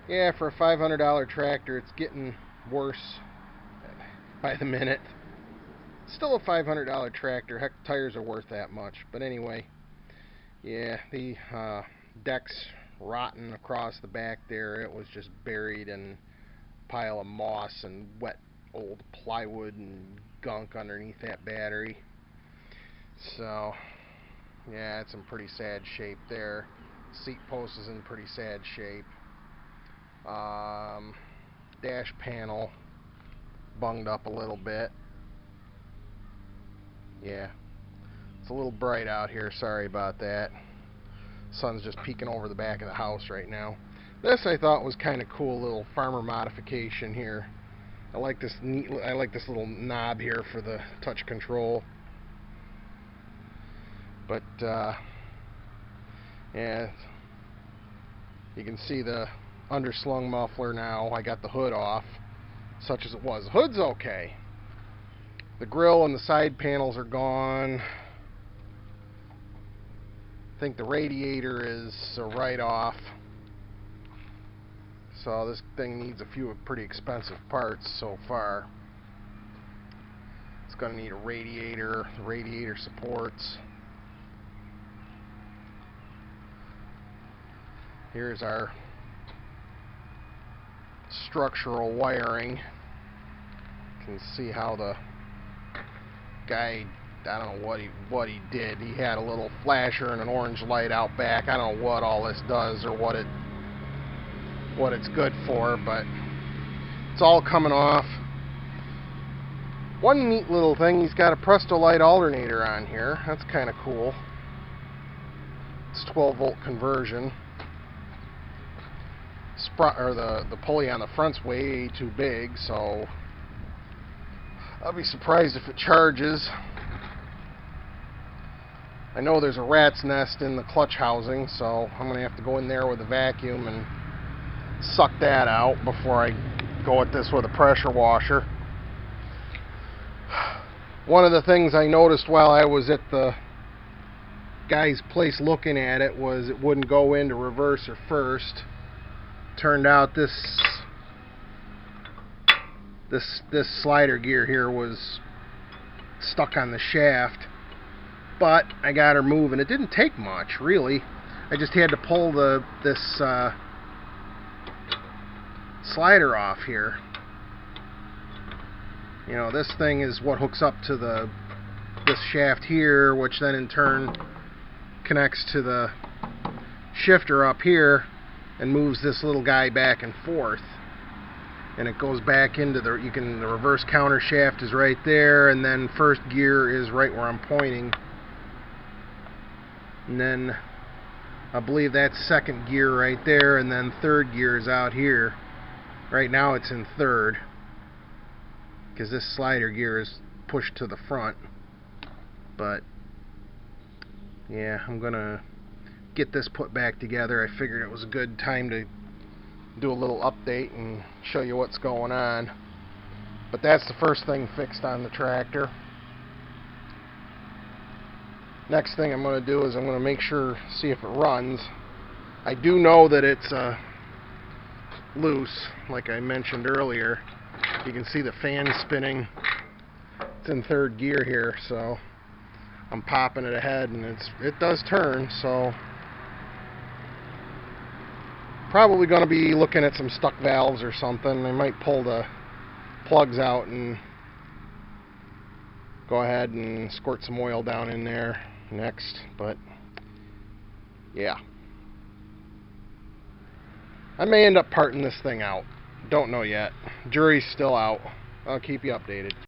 Yeah, for a $500 tractor, it's getting worse by the minute. Still a $500 tractor. Heck, tires are worth that much. But anyway, yeah, the deck's rotten across the back there. It was just buried in a pile of moss and wet old plywood and gunk underneath that battery. So, yeah, it's in pretty sad shape there. Seat post is in pretty sad shape. Dash panel bunged up a little bit. Yeah, it's a little bright out here, sorry about that. Sun's just peeking over the back of the house right now. This I thought was kind of cool, little farmer modification here. I like this little knob here for the touch control. But yeah, you can see the underslung muffler now. I got the hood off, such as it was. The hood's okay. The grill and the side panels are gone. I think the radiator is a write-off. So this thing needs a few pretty expensive parts so far. It's going to need a radiator, the radiator supports. Here's our structural wiring. You can see how the guy, I don't know what he did. He had a little flasher and an orange light out back. I don't know what all this does or what it's good for, but it's all coming off. One neat little thing, he's got a Presto-Lite alternator on here. That's kind of cool. It's 12-volt conversion. The pulley on the front's way too big, so I'll be surprised if it charges. I know there's a rat's nest in the clutch housing, so I'm going to have to go in there with a vacuum and suck that out before I go at this with a pressure washer. One of the things I noticed while I was at the guy's place looking at it was it wouldn't go into reverse or first. Turned out this slider gear here was stuck on the shaft, but I got her moving. It didn't take much, really. I just had to pull this slider off here. You know, this thing is what hooks up to this shaft here, which then in turn connects to the shifter up here and moves this little guy back and forth. And it goes back into the reverse counter shaft is right there, and then first gear is right where I'm pointing. And then I believe that's second gear right there, and then third gear is out here. Right now it's in third, because this slider gear is pushed to the front. But yeah, I'm gonna get this put back together. I figured it was a good time to do a little update and show you what's going on. But that's the first thing fixed on the tractor. Next thing I'm going to do is I'm going to make sure, see if it runs. I do know that it's loose, like I mentioned earlier. You can see the fan spinning. It's in third gear here, so I'm popping it ahead, and it does turn. So probably going to be looking at some stuck valves or something. I might pull the plugs out and go ahead and squirt some oil down in there next. But yeah, I may end up parting this thing out. Don't know yet. Jury's still out. I'll keep you updated.